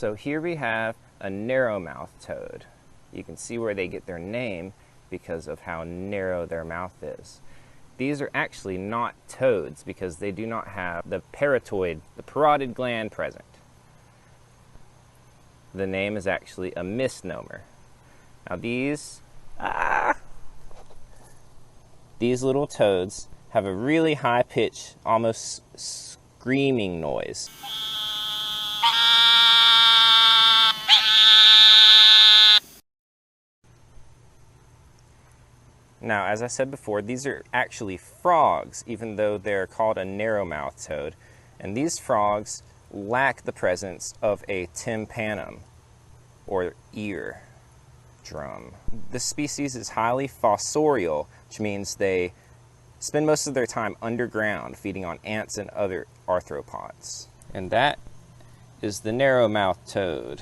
So here we have a narrow-mouthed toad. You can see where they get their name because of how narrow their mouth is. These are actually not toads because they do not have the parotid gland present. The name is actually a misnomer. Now these little toads have a really high pitch, almost screaming noise. Now, as I said before, these are actually frogs, even though they're called a narrow-mouthed toad. And these frogs lack the presence of a tympanum, or eardrum. This species is highly fossorial, which means they spend most of their time underground, feeding on ants and other arthropods. And that is the narrow-mouthed toad.